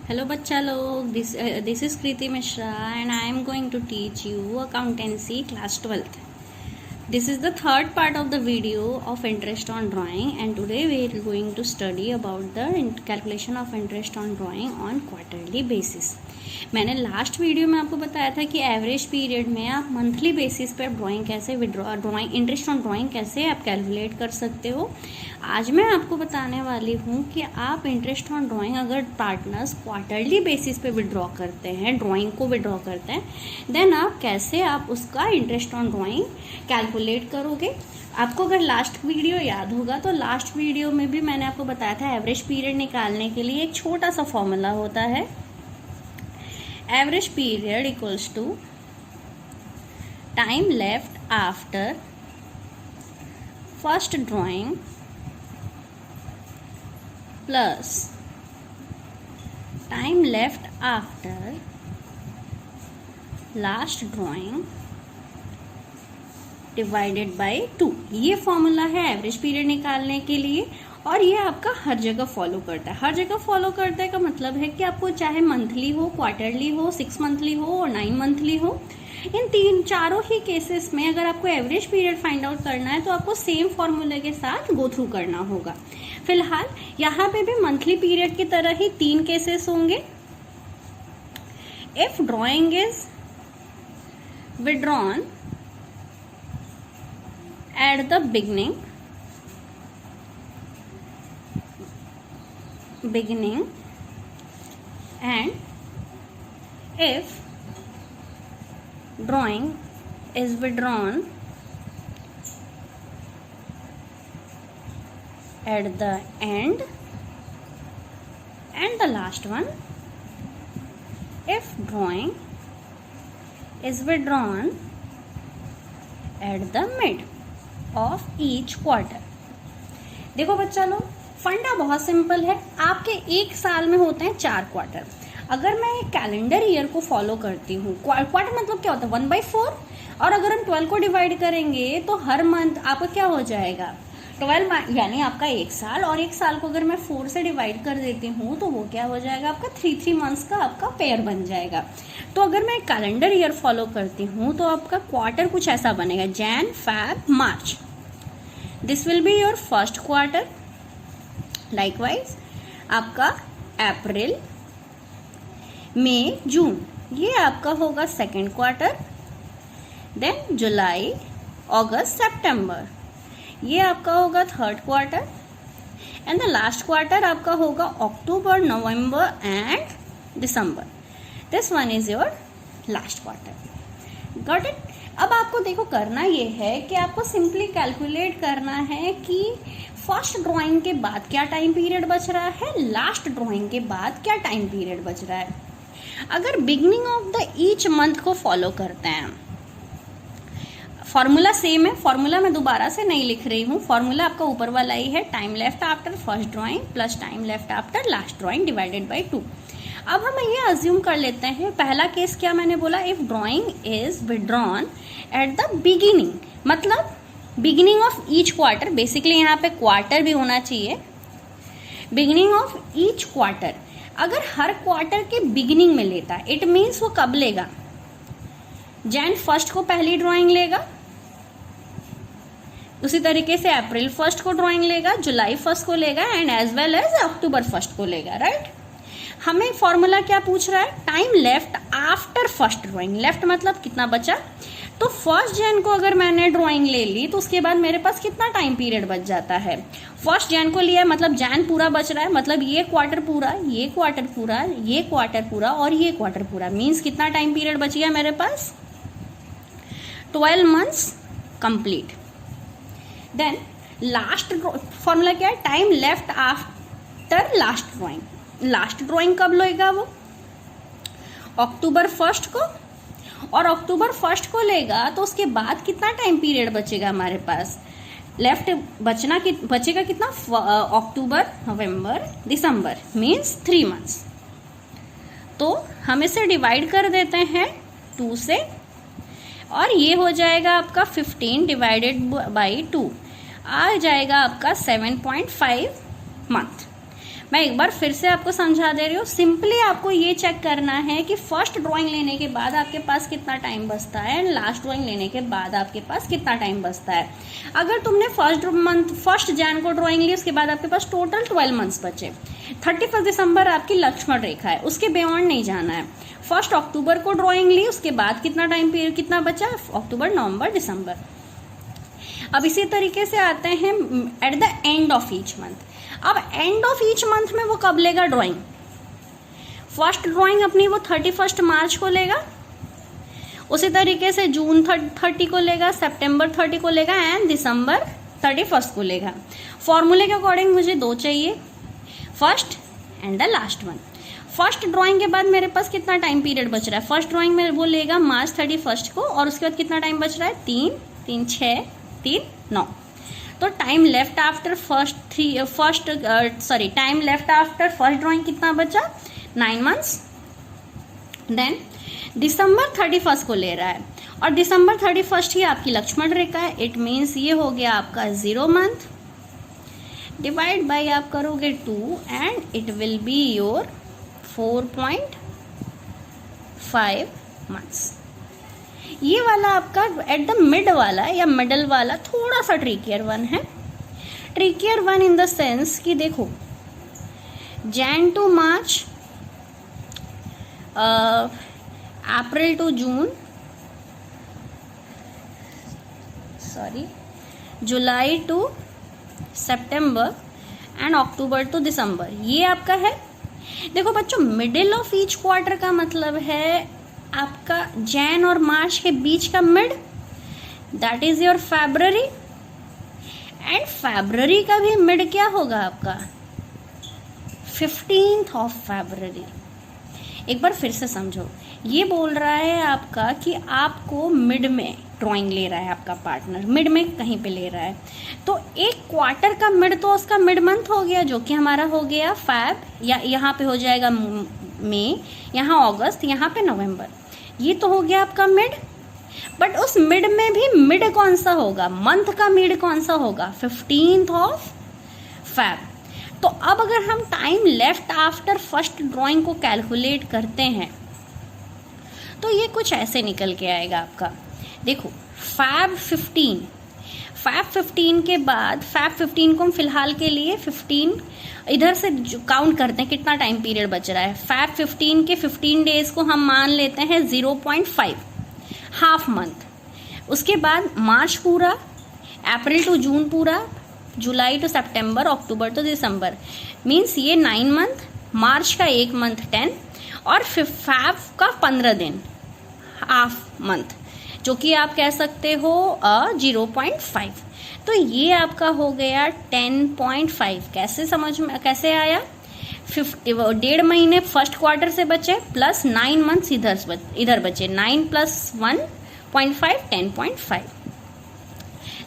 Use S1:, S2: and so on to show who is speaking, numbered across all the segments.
S1: Hello बच्चा लोग, this is Kriti Mishra and I am going to teach you accountancy class 12th. This is the third part of the video of interest on drawing, and today we are going to study about the calculation of interest on drawing on quarterly basis. मैंने last video में आपको बताया था कि average period में आप monthly basis पर drawing कैसे ड्राइंग इंटरेस्ट ऑन ड्राइंग कैसे आप कैलकुलेट कर सकते हो. आज मैं आपको बताने वाली हूँ कि आप इंटरेस्ट ऑन ड्राइंग अगर पार्टनर्स क्वार्टरली बेसिस पे विड्रॉ करते हैं, ड्राइंग को विड्रॉ करते हैं, देन आप कैसे आप उसका इंटरेस्ट ऑन ड्राइंग कैलकुलेट करोगे. आपको अगर लास्ट वीडियो याद होगा तो लास्ट वीडियो में भी मैंने आपको बताया था एवरेज पीरियड निकालने के लिए एक छोटा सा फॉर्मूला होता है. Average period equals to time left after first drawing plus time left after last drawing divided by 2. ये फॉर्मूला है एवरेज पीरियड निकालने के लिए और ये आपका हर जगह फॉलो करता है. हर जगह फॉलो करता है का मतलब है कि आपको चाहे मंथली हो, क्वार्टरली हो, 6 मंथली हो और 9 मंथली हो, इन चारों ही केसेस में अगर आपको एवरेज पीरियड फाइंड आउट करना है तो आपको सेम फॉर्मूले के साथ गो थ्रू करना होगा. फिलहाल यहाँ पे भी मंथली पीरियड की तरह ही 3 केसेस होंगे. If drawing is withdrawn at the beginning and if drawing is withdrawn at the end, and the last one, if drawing is withdrawn at the mid of each quarter. देखो बच्चा लोग, फंडा बहुत simple है. आपके एक साल में होते हैं 4 क्वार्टर. अगर मैं एक कैलेंडर ईयर को फॉलो करती हूँ, क्वार्टर मतलब क्या होता है 1/4, और अगर हम 12 को डिवाइड करेंगे तो हर मंथ आपका क्या हो जाएगा 12, यानी आपका एक साल. और एक साल को अगर मैं 4 से डिवाइड कर देती हूँ तो वो क्या हो जाएगा आपका 3 मंथ्स का आपका पेयर बन जाएगा. तो अगर मैं कैलेंडर ईयर फॉलो करती हूँ तो आपका क्वार्टर कुछ ऐसा बनेगा, Jan Feb March. This will be your first quarter. Likewise आपका अप्रैल, मई, जून, ये आपका होगा second quarter. Then July, August, September, ये आपका होगा third quarter. And the last quarter आपका होगा October, November and December. This one is your last quarter. Got it. अब आपको देखो करना ये है कि आपको सिंपली कैलकुलेट करना है कि फर्स्ट ड्राइंग के बाद क्या टाइम पीरियड बच रहा है, लास्ट ड्राइंग के बाद क्या टाइम पीरियड बच रहा है. अगर beginning of the each month को फॉलो करते हैं, फॉर्मूला सेम है. फॉर्मूला मैं दोबारा से नहीं लिख रही हूँ. फॉर्मूला आपका ऊपर वाला ही है, time left after first drawing plus time left after last drawing divided by 2. अब हम ये अज्यूम कर लेते हैं, पहला केस क्या मैंने बोला, if drawing is withdrawn at the beginning, मतलब beginning of each quarter. Basically यहाँ पे क्वार्टर भी होना चाहिए. बिगिनिंग ऑफ ईच क्वार्टर अगर हर क्वार्टर के बिगिनिंग में लेता, इट मीन्स वो कब लेगा, जैन फर्स्ट को पहली ड्राइंग लेगा, उसी तरीके से अप्रैल फर्स्ट को ड्राइंग लेगा, जुलाई फर्स्ट को लेगा and as well as October first को लेगा. राइट. हमें फॉर्मूला क्या पूछ रहा है, time left after first drawing. Left मतलब कितना बचा, तो फर्स्ट जैन को अगर मैंने ड्राइंग ले ली तो उसके बाद मेरे पास कितना टाइम पीरियड बच जाता है. फर्स्ट जैन को लिया मतलब जैन पूरा बच रहा है, मतलब ये क्वार्टर पूरा, ये क्वार्टर पूरा, ये क्वार्टर पूरा और ये क्वार्टर पूरा. मीन्स कितना टाइम पीरियड बच गया मेरे पास, 12 months complete. Then last formula क्या है, time left after last drawing. Last drawing कब लेगा वो, अक्टूबर फर्स्ट को, और अक्टूबर फर्स्ट को लेगा तो उसके बाद कितना टाइम पीरियड बचेगा हमारे पास, लेफ्ट बचेगा कितना, अक्टूबर, नवंबर, दिसंबर, मीन्स 3 मंथ्स. तो हम इसे डिवाइड कर देते हैं 2 से और ये हो जाएगा आपका 15 डिवाइडेड बाई 2 आ जाएगा आपका 7.5 मंथ. मैं एक बार फिर से आपको समझा दे रही हूँ। सिंपली आपको ये चेक करना है कि फर्स्ट ड्राइंग लेने के बाद आपके पास कितना टाइम बचता है एंड लास्ट ड्राइंग लेने के बाद आपके पास कितना टाइम बचता है। अगर तुमने फर्स्ट जैन को ड्राइंग ली, उसके बाद आपके पास टोटल 12 मंथ्स बचे। 31 दिसंबर आपकी लक्ष्मण रेखा है, उसके बियॉन्ड नहीं जाना है। फर्स्ट अक्टूबर को ड्राइंग ली, उसके बाद कितना टाइम पीरियड कितना बचा, अक्टूबर, नवंबर, दिसंबर। अब इसी तरीके से आते हैं at the end of each month. अब एंड ऑफ ईच मंथ में वो कब लेगा ड्राइंग? फर्स्ट ड्राइंग अपनी वो 31 मार्च को लेगा, उसी तरीके से जून 30 को लेगा, सितंबर 30 को लेगा एंड दिसंबर 31 को लेगा। फॉर्मूले के अकॉर्डिंग मुझे 2 चाहिए, first and the last one. First drawing के बाद मेरे पास कितना टाइम पीरियड बच रहा है? फर्स्ट ड्राइंग में वो लेगा मार्च 31 को, और उसके बाद कितना टाइम बच रहा है? 3 6 3 9। तो time left after time left after first drawing कितना बचा? 9 मंथ्स। देन दिसंबर 31 को ले रहा है, और दिसंबर 31 ही आपकी लक्ष्मण रेखा है। इट मीन्स ये हो गया आपका 0 मंथ। डिवाइड बाय आप करोगे 2 and it will be your 4.5 months. ये वाला आपका एट द मिड वाला या मिडल वाला थोड़ा सा ट्रिकियर वन है। Trickier one in the sense कि देखो, Jan to March, April to June, July to September and October to December, ये आपका है। देखो बच्चों, मिडिल ऑफ ईच क्वार्टर का मतलब है आपका जैन और मार्च के बीच का mid, that is your February. And February का भी मिड क्या होगा आपका? 15th of February. एक बार फिर से समझो, ये बोल रहा है आपका कि आपको मिड में ड्राइंग ले रहा है आपका पार्टनर, मिड में कहीं पे ले रहा है। तो एक क्वार्टर का मिड तो उसका मिड मंथ हो गया, जो कि हमारा हो गया फैब, या यहाँ पे हो जाएगा मई, यहाँ अगस्त, यहाँ पे नवंबर। ये तो हो गया आपका मिड। बट उस मिड में भी मिड कौन सा होगा? मंथ का मिड कौन सा होगा? 15th of Feb. तो अब अगर हम time left after first drawing को कैलकुलेट करते हैं तो ये कुछ ऐसे निकल के आएगा आपका। देखो, फैब 15 के बाद, फैब 15 को हम फिलहाल के लिए 15 इधर से काउंट करते हैं कितना टाइम पीरियड बच रहा है। फैब 15 के 15 डेज को हम मान लेते हैं 0.5, हाफ मंथ। उसके बाद मार्च पूरा, अप्रैल टू जून पूरा, July to September, October to December, means ये 9 मंथ। मार्च का 1 मंथ 10, और फैब का 15 दिन, हाफ मंथ, जो कि आप कह सकते हो 0.5। तो ये आपका हो गया 10.5। कैसे समझ में कैसे आया? 1.5 महीने फर्स्ट क्वार्टर से बचे, प्लस 9 मंथ्स इधर बचे, 9 + 1.5, 10.5।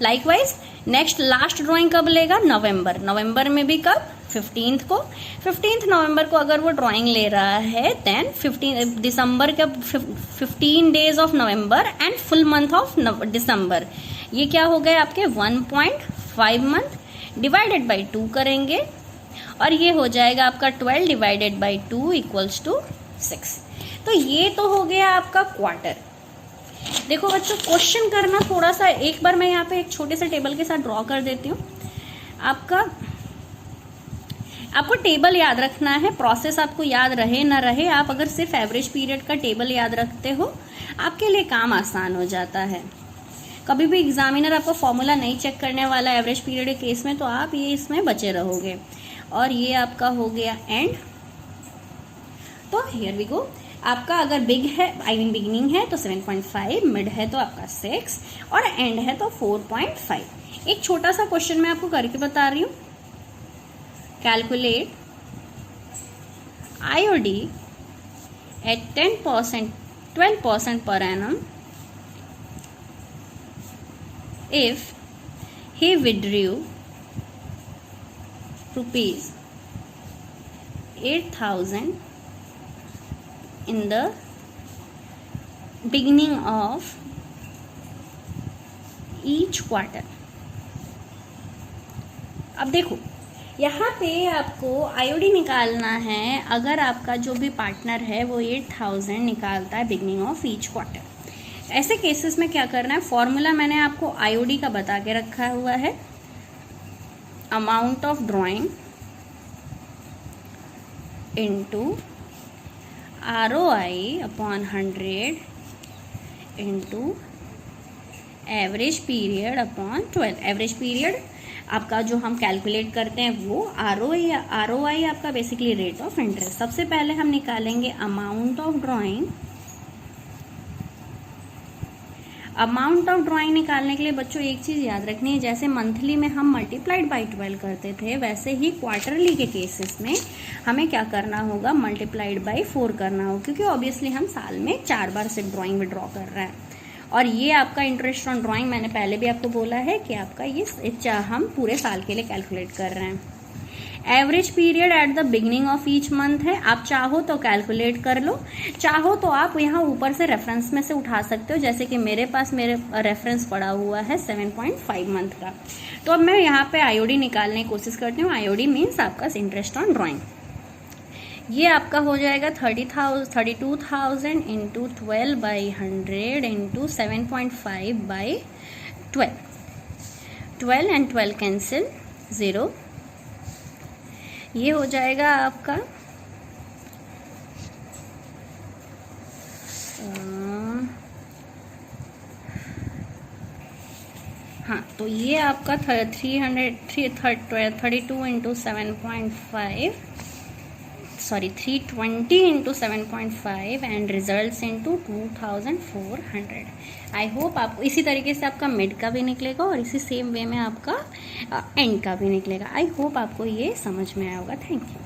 S1: लाइकवाइज नेक्स्ट लास्ट ड्राइंग कब लेगा? नवंबर में भी कब? 15th को। 15th नवंबर को अगर वो ड्राइंग ले रहा है, देन 15 दिसंबर का 15 days of November and full month of December, ये क्या हो गए आपके? 1.5 मंथ। डिवाइडेड बाई 2 करेंगे और ये हो जाएगा आपका 12 डिवाइडेड बाई 2 इक्वल्स टू 6। तो ये तो हो गया आपका क्वार्टर। देखो बच्चों, क्वेश्चन करना थोड़ा सा, एक बार मैं यहाँ पे एक छोटे से टेबल के साथ ड्रॉ कर देती हूँ। आपको टेबल याद रखना है, प्रोसेस आपको याद रहे ना रहे, आप अगर सिर्फ एवरेज पीरियड का टेबल याद रखते हो आपके लिए काम आसान हो जाता है। कभी भी एग्जामिनर आपको फॉर्मूला नहीं चेक करने वाला एवरेज पीरियड के केस में, तो आप ये इसमें बचे रहोगे। और ये आपका हो गया एंड। तो हियर वी गो, आपका अगर बिग है, आई मीन बिगिनिंग है तो 7.5, मिड है तो आपका 6 और एंड है तो 4.5। एक छोटा सा क्वेश्चन मैं आपको करके बता रही हूँ। Calculate IOD at 10%, 12% per annum if he withdrew rupees 8,000 in the beginning of each quarter। अब देखो, यहाँ पे आपको आईओडी निकालना है। अगर आपका जो भी पार्टनर है वो 8000 निकालता है बिगनिंग ऑफ ईच क्वार्टर, ऐसे केसेस में क्या करना है, फॉर्मूला मैंने आपको आईओडी का बता के रखा हुआ है। Amount of drawing into ROI upon 100 into average period upon 12। Average period आपका जो हम कैलकुलेट करते हैं वो ROI आपका बेसिकली रेट ऑफ इंटरेस्ट। सबसे पहले हम निकालेंगे amount of drawing. Amount of drawing निकालने के लिए बच्चों एक चीज़ याद रखनी है, जैसे मंथली में हम मल्टीप्लाइड बाई 12 करते थे, वैसे ही क्वार्टरली के केसेस में हमें क्या करना होगा, मल्टीप्लाइड बाई 4 करना होगा, क्योंकि ऑब्वियसली हम साल में 4 बार से ड्राइंग विड्रॉ कर रहे हैं। और ये आपका इंटरेस्ट ऑन ड्राइंग मैंने पहले भी आपको बोला है कि आपका ये हम पूरे साल के लिए कैलकुलेट कर रहे हैं। Average period at the beginning of each month है, आप चाहो तो कैलकुलेट कर लो, चाहो तो आप यहाँ ऊपर से रेफरेंस में से उठा सकते हो, जैसे कि मेरे पास मेरे रेफरेंस पड़ा हुआ है 7.5 मंथ का। तो अब मैं यहाँ पे आईओडी निकालने की कोशिश करती हूँ। आईओडी मीन्स आपका इंटरेस्ट ऑन ड्राइंग। ये आपका हो जाएगा 32,000 into 12 by 100 into 7.5 by 12 and 12 cancel 0। ये हो जाएगा आपका हाँ, तो ये आपका 32 into 7.5 320 into 7.5 and results into 2400। I hope आपको इसी तरीके से आपका मिड का भी निकलेगा और इसी सेम वे में आपका एंड का भी निकलेगा। आई होप आपको ये समझ में आया होगा। Thank you.